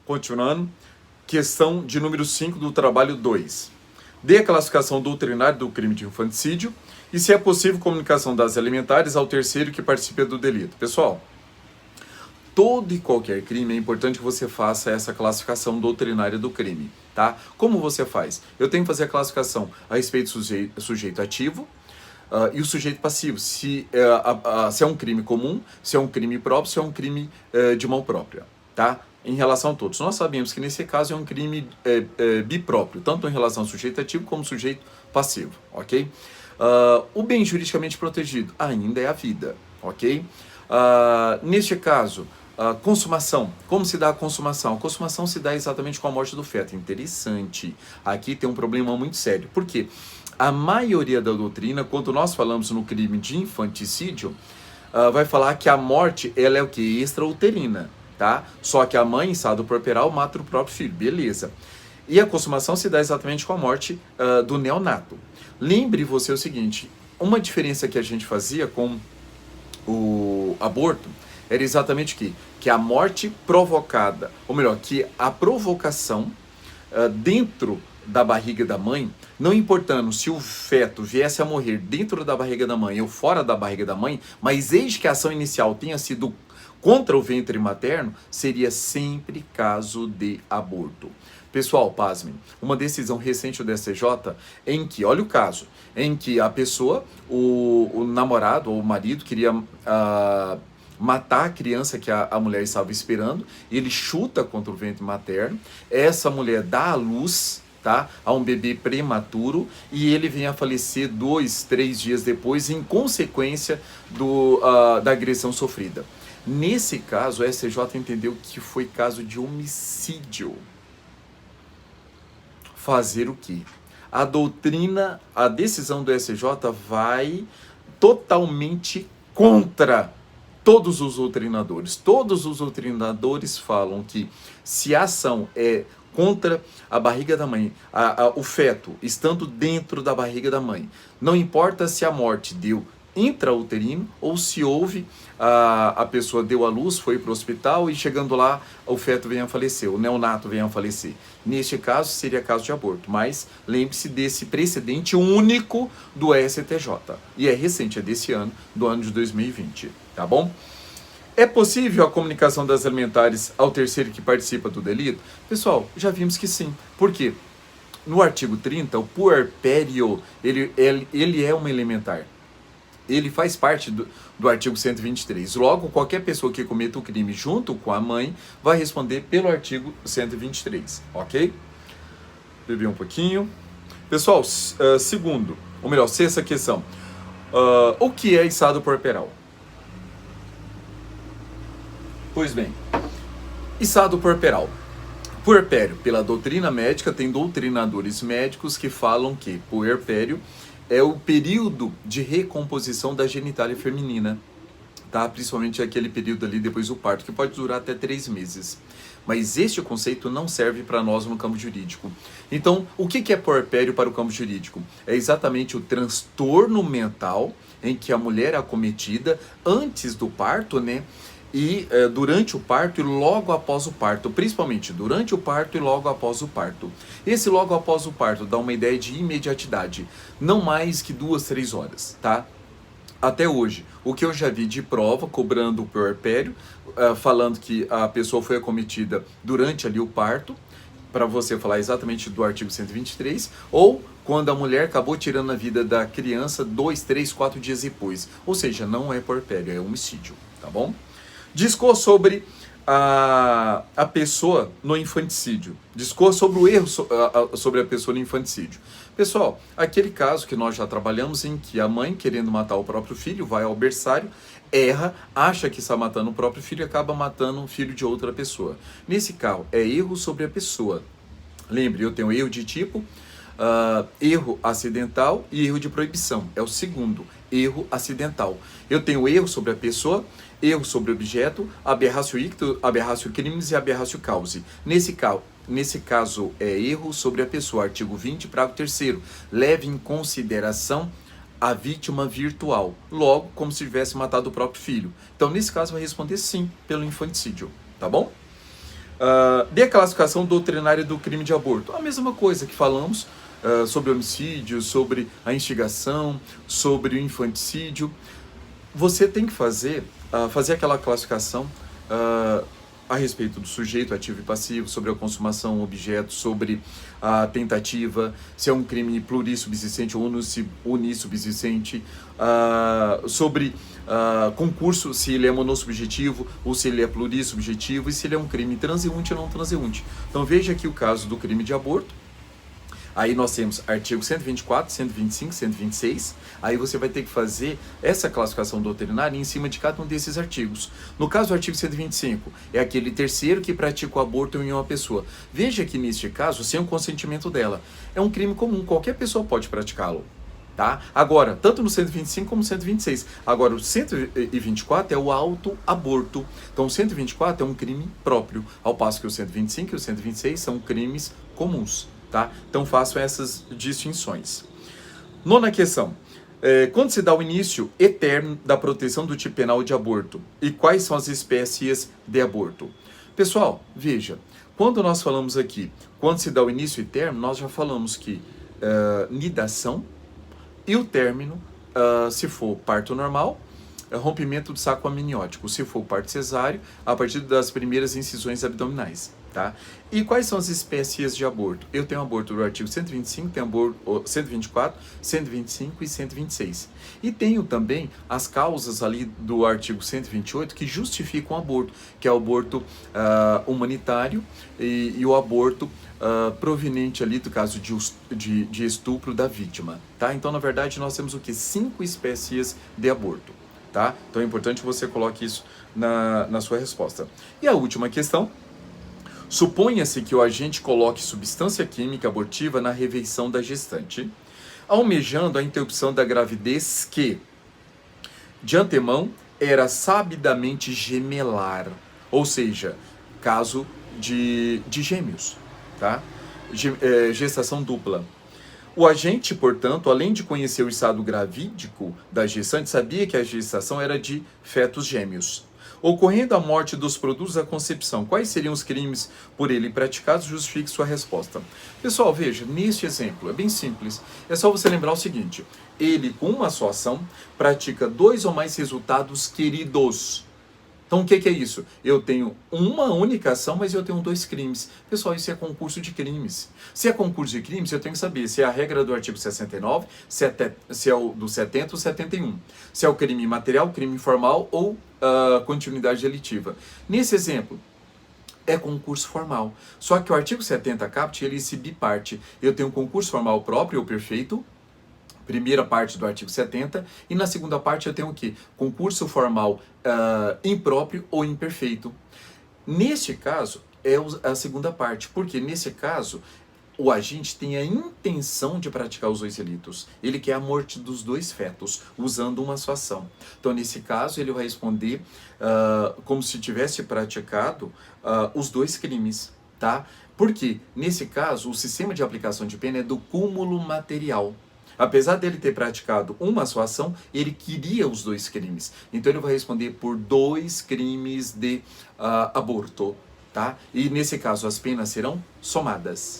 Continuando, questão de número 5 do trabalho 2. Dê a classificação doutrinária do crime de infanticídio e se é possível comunicação das elementares ao terceiro que participa do delito. Pessoal, todo e qualquer crime é importante que você faça essa classificação doutrinária do crime, tá? Como você faz? Eu tenho que fazer a classificação a respeito do sujeito ativo e o sujeito passivo, se é um crime comum, se é um crime próprio, se é um crime de mão própria, tá? Em relação a todos. Nós sabemos que nesse caso é um crime bipróprio, tanto em relação ao sujeito ativo como ao sujeito passivo, ok? O bem juridicamente protegido ainda é a vida, ok? Neste caso, consumação. Como se dá a consumação? A consumação se dá exatamente com a morte do feto. Interessante. Aqui tem um problema muito sério. Por quê? A maioria da doutrina, quando nós falamos no crime de infanticídio, vai falar que a morte ela é o que? Extrauterina. Tá? Só que a mãe, em estado puerperal, mata o próprio filho, beleza. E a consumação se dá exatamente com a morte do neonato. Lembre você o seguinte, uma diferença que a gente fazia com o aborto era exatamente o quê? Que a morte provocada, ou melhor, que a provocação dentro da barriga da mãe, não importando se o feto viesse a morrer dentro da barriga da mãe ou fora da barriga da mãe, mas desde que a ação inicial tenha sido contra o ventre materno, seria sempre caso de aborto. Pessoal, pasmem, uma decisão recente do STJ em que, olha o caso, em que a pessoa, o namorado ou o marido queria matar a criança que a mulher estava esperando, ele chuta contra o ventre materno, essa mulher dá à luz, tá, a um bebê prematuro e ele vem a falecer 2, 3 dias depois em consequência da agressão sofrida. Nesse caso, o STJ entendeu que foi caso de homicídio. Fazer o quê? A doutrina, a decisão do STJ vai totalmente contra todos os doutrinadores. Todos os doutrinadores falam que se a ação é contra a barriga da mãe, o feto estando dentro da barriga da mãe, não importa se a morte deu intrauterino ou se houve, a pessoa deu à luz, foi para o hospital e chegando lá o feto vem a falecer, o neonato vem a falecer. Neste caso seria caso de aborto, mas lembre-se desse precedente único do STJ. E é recente, é desse ano, do ano de 2020, tá bom? É possível a comunicação das elementares ao terceiro que participa do delito? Pessoal, já vimos que sim. Por quê? No artigo 30, o puerpério, ele é uma elementar. Ele faz parte do artigo 123. Logo, qualquer pessoa que cometa o crime junto com a mãe vai responder pelo artigo 123, ok? Bebi um pouquinho. Pessoal, segundo, ou melhor, sexta questão. O que é estado puerperal? Pois bem, estado puerperal. Puerpério, pela doutrina médica, tem doutrinadores médicos que falam que puerpério é o período de recomposição da genitália feminina, tá? Principalmente aquele período ali depois do parto, que pode durar até 3 meses. Mas este conceito não serve para nós no campo jurídico. Então, o que é puerpério para o campo jurídico? É exatamente o transtorno mental em que a mulher é acometida antes do parto, né? E durante o parto e logo após o parto, principalmente durante o parto e logo após o parto. Esse logo após o parto dá uma ideia de imediatidade, não mais que 2, 3 horas, tá? Até hoje, o que eu já vi de prova, cobrando o puerpério, falando que a pessoa foi acometida durante ali o parto, para você falar exatamente do artigo 123, ou quando a mulher acabou tirando a vida da criança 2, 3, 4 dias depois. Ou seja, não é puerpério, é homicídio, tá bom? Discurso sobre a pessoa no infanticídio. Discurso sobre o erro sobre a pessoa no infanticídio. Pessoal, aquele caso que nós já trabalhamos em que a mãe, querendo matar o próprio filho, vai ao berçário, erra, acha que está matando o próprio filho e acaba matando o filho de outra pessoa. Nesse caso, é erro sobre a pessoa. Lembre, eu tenho erro de tipo, erro acidental e erro de proibição. É o segundo, erro acidental. Eu tenho erro sobre a pessoa, erro sobre o objeto, aberratio ictu, aberratio criminis e aberratio causa. Nesse caso é erro sobre a pessoa, artigo 20, parágrafo 3º. Leve em consideração a vítima virtual, logo como se tivesse matado o próprio filho. Então, nesse caso, vai responder sim pelo infanticídio, tá bom? Dê a classificação doutrinária do crime de aborto. A mesma coisa que falamos sobre homicídio, sobre a instigação, sobre o infanticídio. Você tem que fazer aquela classificação a respeito do sujeito ativo e passivo, sobre a consumação, objeto, sobre a tentativa, se é um crime plurissubsistente ou unissubsistente, sobre concurso, se ele é monossubjetivo ou se ele é plurissubjetivo, e se ele é um crime transeunte ou não transeunte. Então veja aqui o caso do crime de aborto. Aí nós temos artigo 124, 125, 126. Aí você vai ter que fazer essa classificação doutrinária em cima de cada um desses artigos. No caso do artigo 125, é aquele terceiro que pratica o aborto em uma pessoa. Veja que neste caso, sem o consentimento dela. É um crime comum, qualquer pessoa pode praticá-lo. Tá? Agora, tanto no 125 como no 126. Agora, o 124 é o autoaborto. Então, o 124 é um crime próprio, ao passo que o 125 e o 126 são crimes comuns. Tá? Então façam essas distinções. Nona questão. Quando se dá o início eterno da proteção do tipo penal de aborto? E quais são as espécies de aborto? Pessoal, veja, quando nós falamos aqui, quando se dá o início eterno, nós já falamos que nidação e o término, se for parto normal, rompimento do saco amniótico, se for parto cesáreo, a partir das primeiras incisões abdominais. Tá? E quais são as espécies de aborto? Eu tenho aborto do artigo 125, tenho aborto 124, 125 e 126. E tenho também as causas ali do artigo 128 que justificam o aborto, que é o aborto humanitário e o aborto proveniente ali do caso de estupro da vítima. Tá? Então, na verdade, nós temos o que? 5 espécies de aborto. Tá? Então é importante que você coloque isso na sua resposta. E a última questão. Suponha-se que o agente coloque substância química abortiva na reveição da gestante, almejando a interrupção da gravidez que, de antemão, era sabidamente gemelar, ou seja, caso de gêmeos, tá? Gestação dupla. O agente, portanto, além de conhecer o estado gravídico da gestante, sabia que a gestação era de fetos gêmeos. Ocorrendo a morte dos produtos da concepção, quais seriam os crimes por ele praticados? Justifique sua resposta. Pessoal, veja, neste exemplo, é bem simples. É só você lembrar o seguinte: ele, com uma só ação, pratica 2 ou mais resultados queridos. Então, o que é isso? Eu tenho uma única ação, mas eu tenho 2 crimes. Pessoal, isso é concurso de crimes. Se é concurso de crimes, eu tenho que saber se é a regra do artigo 69, se é o do 70 ou 71. Se é o crime material, crime formal ou continuidade delitiva. Nesse exemplo, é concurso formal. Só que o artigo 70 caput, ele se biparte. Eu tenho um concurso formal próprio ou perfeito, primeira parte do artigo 70, e na segunda parte eu tenho o quê? Concurso formal impróprio ou imperfeito. Neste caso, é a segunda parte, porque nesse caso, o agente tem a intenção de praticar os 2 delitos. Ele quer a morte dos 2 fetos, usando uma só ação. Então, nesse caso, ele vai responder como se tivesse praticado os 2 crimes, tá? Porque, nesse caso, o sistema de aplicação de pena é do cúmulo material. Apesar dele ter praticado uma só ação, ele queria os 2 crimes. Então ele vai responder por 2 crimes de aborto, tá? E nesse caso as penas serão somadas.